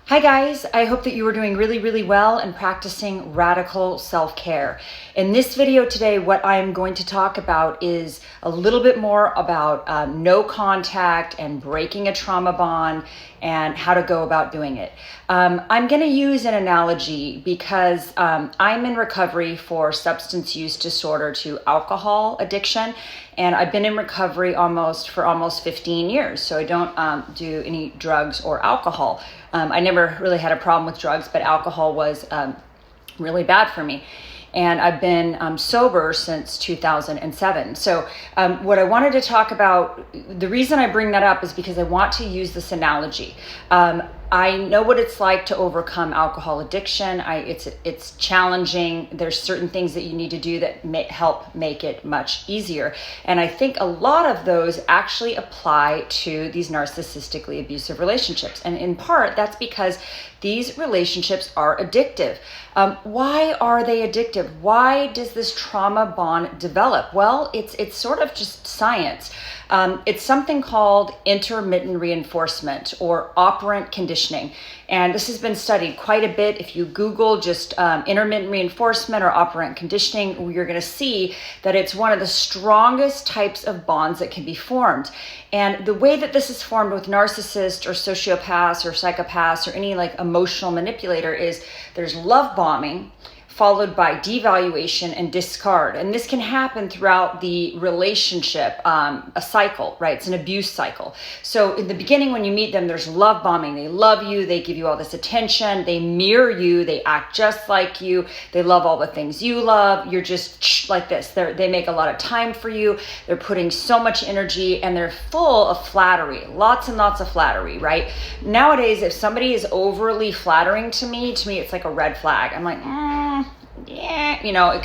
Hi guys, I hope that you are doing really well and practicing radical self-care. In this video today, what I'm going to talk about is a little bit more about no contact and breaking a trauma bond and how to go about doing it. I'm going to use an analogy because I'm in recovery for substance use disorder to alcohol addiction, and I've been in recovery for almost 15 years. So I don't do any drugs or alcohol. I never really had a problem with drugs, but alcohol was really bad for me. And I've been sober since 2007. So what I wanted to talk about, the reason I bring that up is because I want to use this analogy. I know what it's like to overcome alcohol addiction. It's challenging. There's certain things that you need to do that help make it much easier. And I think a lot of those actually apply to these narcissistically abusive relationships. And in part, that's because these relationships are addictive. Why are they addictive? Why does this trauma bond develop? Well, it's sort of just science. It's something called intermittent reinforcement or operant conditioning. And this has been studied quite a bit. If you Google just intermittent reinforcement or operant conditioning, you're going to see that it's one of the strongest types of bonds that can be formed. And the way that this is formed with narcissists or sociopaths or psychopaths or any like emotional manipulator is there's love bombing, followed by devaluation and discard. And this can happen throughout the relationship, a cycle, right? It's an abuse cycle. So in the beginning, when you meet them, there's love bombing. They love you. They give you all this attention. They mirror you. They act just like you. They love all the things you love. You're just like this. They make a lot of time for you. They're putting so much energy and they're full of flattery, lots and lots of flattery, right? Nowadays, if somebody is overly flattering to me, it's like a red flag. I'm like, yeah,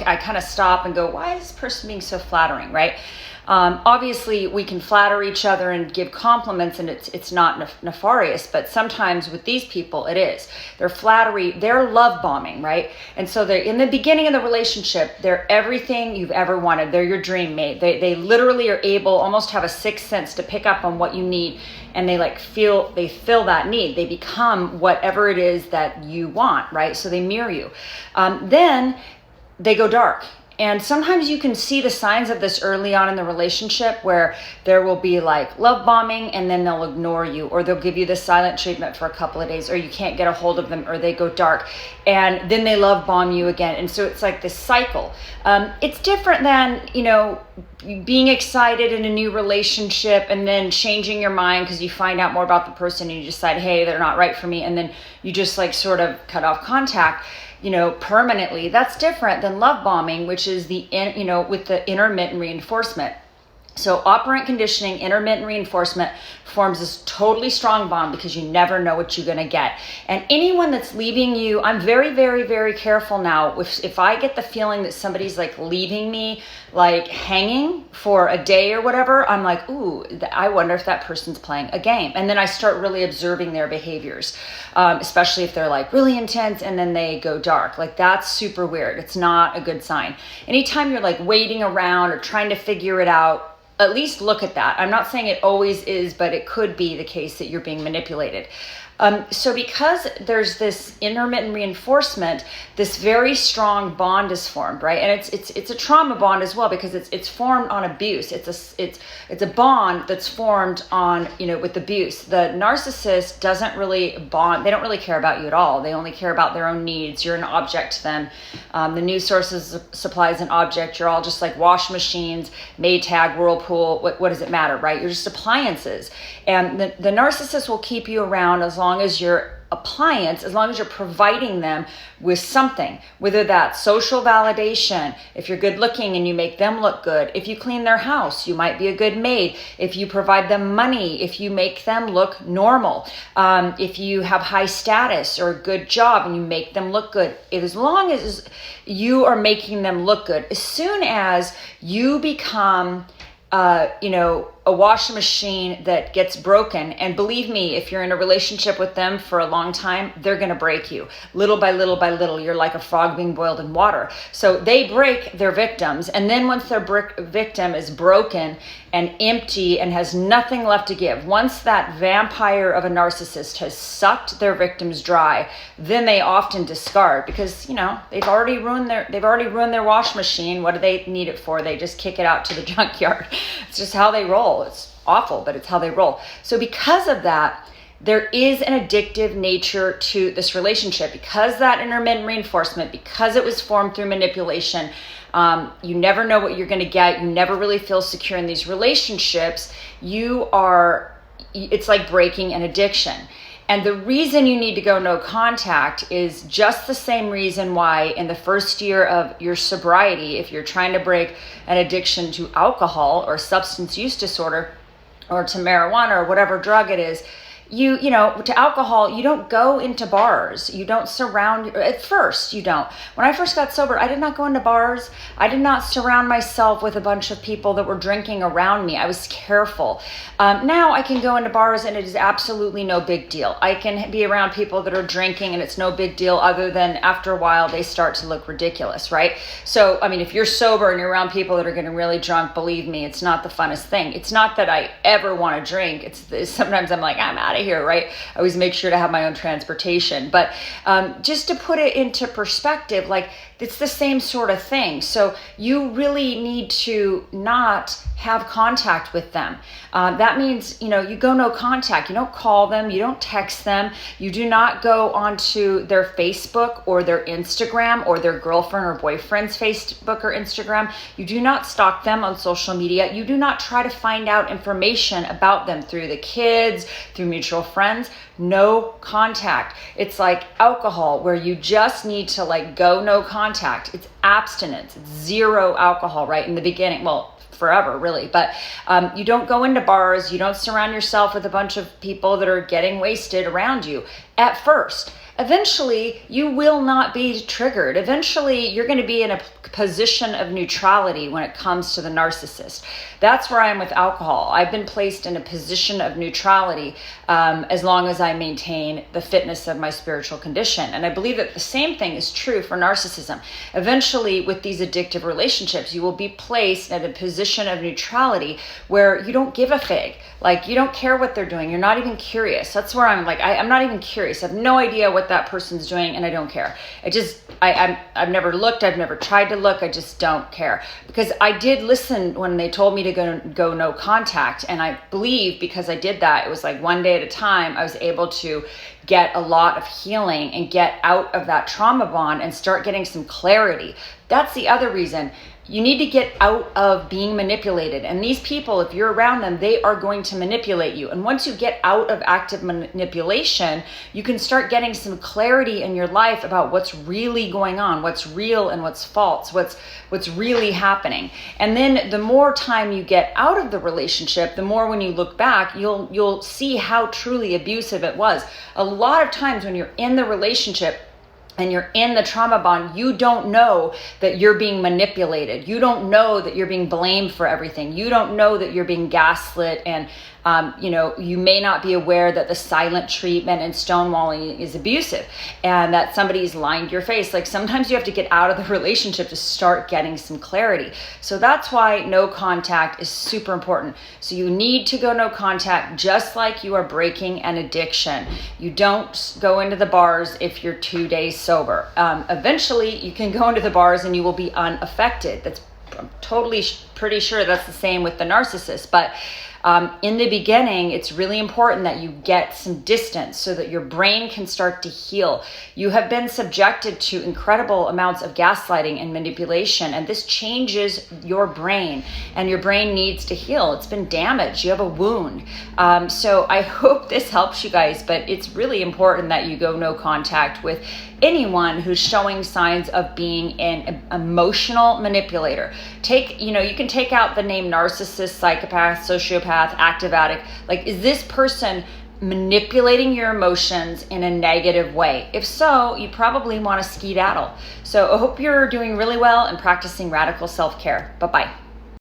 I kind of stop and go, why is this person being so flattering, right? Obviously, we can flatter each other and give compliments, and it's not nefarious, but sometimes with these people, it is. They're flattery, they're love bombing, right? And so they're in the beginning of the relationship, they're everything you've ever wanted. They're your dream mate. They literally are able, almost have a sixth sense to pick up on what you need, and they fill that need. They become whatever it is that you want, right? So they mirror you. Then they go dark. And sometimes you can see the signs of this early on in the relationship where there will be like love bombing and then they'll ignore you, or they'll give you the silent treatment for a couple of days, or you can't get a hold of them, or they go dark and then they love bomb you again. And so it's like this cycle. It's different than, being excited in a new relationship and then changing your mind because you find out more about the person and you decide, hey, they're not right for me. And then you just like sort of cut off contact, permanently. That's different than love bombing, which is with the intermittent reinforcement. So operant conditioning, intermittent reinforcement forms this totally strong bond because you never know what you're going to get. And anyone that's leaving you, I'm very careful now. If I get the feeling that somebody's like leaving me, like hanging for a day or whatever, I'm like, ooh, I wonder if that person's playing a game. And then I start really observing their behaviors, especially if they're like really intense and then they go dark. Like that's super weird. It's not a good sign. Anytime you're like waiting around or trying to figure it out, at least look at that. I'm not saying it always is, but it could be the case that you're being manipulated. So because there's this intermittent reinforcement, this very strong bond is formed, right? And it's a trauma bond as well because it's formed on abuse. It's a bond that's formed on, with abuse. The narcissist doesn't really bond. They don't really care about you at all. They only care about their own needs. You're an object to them. The news sources supply is an object. You're all just like wash machines, Maytag, Whirlpool. What does it matter, right? You're just appliances. And the narcissist will keep you around as long as you're appliance, as long as you're providing them with something, whether that's social validation, if you're good looking and you make them look good, if you clean their house, you might be a good maid, if you provide them money, if you make them look normal, if you have high status or a good job and you make them look good, as long as you are making them look good. As soon as you become a washing machine that gets broken. And believe me, if you're in a relationship with them for a long time, they're going to break you. Little by little by little, you're like a frog being boiled in water. So they break their victims. And then once their victim is broken and empty and has nothing left to give, once that vampire of a narcissist has sucked their victims dry, then they often discard, because they've already ruined their washing machine. What do they need it for? They just kick it out to the junkyard. It's just how they roll. It's awful, but it's how they roll. So because of that, there is an addictive nature to this relationship, because that intermittent reinforcement, because it was formed through manipulation. You never know what you're going to get. You never really feel secure in these relationships. It's like breaking an addiction. And the reason you need to go no contact is just the same reason why in the first year of your sobriety, if you're trying to break an addiction to alcohol or substance use disorder or to marijuana or whatever drug it is, to alcohol, you don't go into bars. You don't at first you don't. When I first got sober, I did not go into bars. I did not surround myself with a bunch of people that were drinking around me. I was careful. Now I can go into bars and it is absolutely no big deal. I can be around people that are drinking and it's no big deal, other than after a while they start to look ridiculous, right? So, if you're sober and you're around people that are getting really drunk, believe me, it's not the funnest thing. It's not that I ever want to drink. It's sometimes I'm like, I'm out of here, right? I always make sure to have my own transportation. But just to put it into perspective, like, it's the same sort of thing. So you really need to not have contact with them. That means, you go no contact. You don't call them. You don't text them. You do not go onto their Facebook or their Instagram or their girlfriend or boyfriend's Facebook or Instagram. You do not stalk them on social media. You do not try to find out information about them through the kids, through mutual friends. No contact. It's like alcohol, where you just need to go no contact. It's abstinence. It's zero alcohol, right? In the beginning, well, forever really, but you don't go into bars. You don't surround yourself with a bunch of people that are getting wasted around you at first. Eventually, you will not be triggered. Eventually, you're going to be in a position of neutrality when it comes to the narcissist. That's where I am with alcohol. I've been placed in a position of neutrality as long as I maintain the fitness of my spiritual condition. And I believe that the same thing is true for narcissism. Eventually, with these addictive relationships, you will be placed at a position of neutrality where you don't give a fig. Like, you don't care what they're doing. You're not even curious. That's where I'm like, I'm not even curious. I have no idea what that person's doing, and I don't care. I've never looked. I've never tried to look. I just don't care, because I did listen when they told me to go no contact. And I believe because I did that, it was like one day at a time, I was able to get a lot of healing and get out of that trauma bond and start getting some clarity. That's the other reason. You need to get out of being manipulated. And these people, if you're around them, they are going to manipulate you. And once you get out of active manipulation, you can start getting some clarity in your life about what's really going on, what's real and what's false, what's really happening. And then the more time you get out of the relationship, the more when you look back, you'll see how truly abusive it was. A lot of times when you're in the relationship and you're in the trauma bond, you don't know that you're being manipulated. You don't know that you're being blamed for everything. You don't know that you're being gaslit, and you may not be aware that the silent treatment and stonewalling is abusive and that somebody's lying to your face. Like, sometimes you have to get out of the relationship to start getting some clarity. So that's why no contact is super important. So you need to go no contact, just like you are breaking an addiction. You don't go into the bars if you're 2 days sober. Eventually you can go into the bars and you will be unaffected. I'm totally pretty sure that's the same with the narcissist. But in the beginning, it's really important that you get some distance so that your brain can start to heal. You have been subjected to incredible amounts of gaslighting and manipulation, and this changes your brain, and your brain needs to heal. It's been damaged. You have a wound. So I hope this helps you guys, but it's really important that you go no contact with anyone who's showing signs of being an emotional manipulator. You can take out the name narcissist, psychopath, sociopath, active addict. Like, is this person manipulating your emotions in a negative way? If so, you probably want to skedaddle. So I hope you're doing really well and practicing radical self-care. Bye-bye.